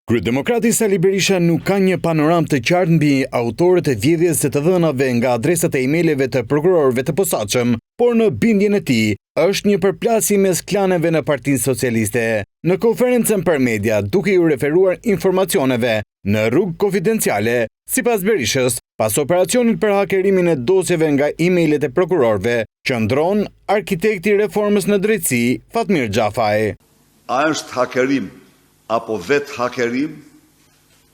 Kryedemokrati Sali Berisha nuk ka një panoramë të qartë mbi autorët e vjedhjes së të dhënave nga adresat e emaileve të prokurorëve të posaçëm, por në bindjen e tij është një përplasje mes klaneve në Partinë Socialiste. Në konferencën për media, duke ju referuar informacioneve në rrugë konfidenciale, sipas Berishës, pas operacionit për hakerimin e dosjeve nga emailet e prokurorëve, qëndron arkitekti i reformës në drejtësi, Fatmir Xhafaj. A është hakerim apo vetë hakerim,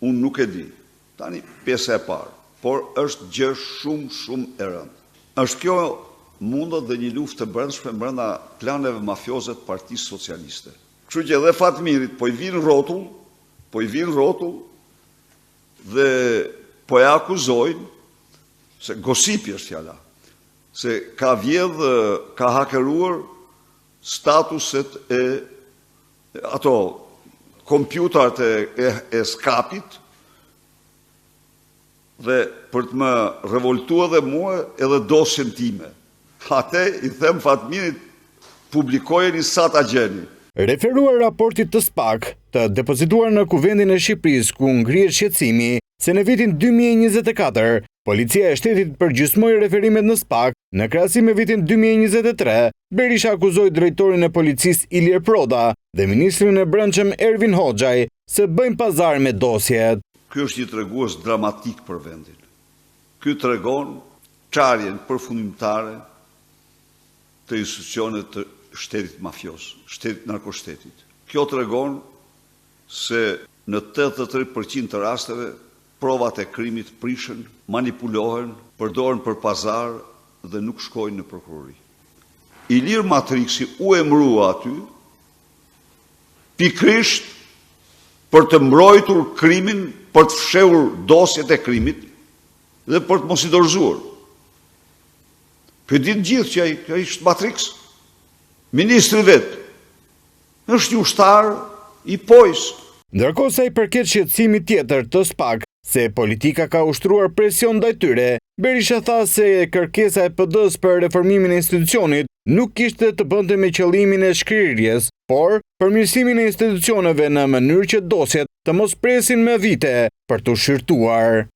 unë nuk e di. Tani pjesa e parë, por është gjë shumë e rëndë. Është kjo mundet dhe një luftë të brendshme brenda klaneve mafioze të Partisë Socialiste. Kështu që edhe Fatmirit po i vin rrotull dhe po e akuzojnë se gosipi është fjala, se ka vjedh, ka hakeruar statuset e ato kompjutarët e skapit dhe për të më revoltua dhe mua edhe dosjen time. Ate i them Fatmirit, publikojeni sa ta gjeni. Referuar raportit të SPAK, të depozituar në Kuvendin e Shqipërisë, ku ngrihet shqetësimi se në vitin 2024, Policia e Shtetit përgjysmoi referimet në SPAK, në krahasim me vitin 2023, Berisha akuzoi drejtorin e policisë Ilir Proda dhe ministrin e Brendshëm Ervin Hoxhaj se bëjnë pazar me dosjet. Ky është një tregues dramatik për vendin. Ky tregon çarjen përfundimtare të institucioneve të shtetit mafios, shtetit narkoshtetit. Kjo tregon se në 83% të rasteve provat e krimit prishen, manipulohen, përdoren për pazar dhe nuk shkojnë në prokurori. Ilir Matriksi u emërua aty pikrisht për të mbrojtur krimin, për të fshehur dosjet e krimit dhe për të mos i dorëzuar. Për ditë gjithë që ai ishte Matriks, ministri vetë, është një ushtar i pojës. Ndërkohë sa i përket shqetësimit tjetër të SPAK, se politika ka ushtruar presion ndaj tyre, Berisha tha se kërkesa e PD-s për reformimin e institucionit nuk kishte të bënte me qëllimin e shkrirjes, por përmirësimin e institucioneve në mënyrë që dosjet të mos presin me vite për të shqyrtuar.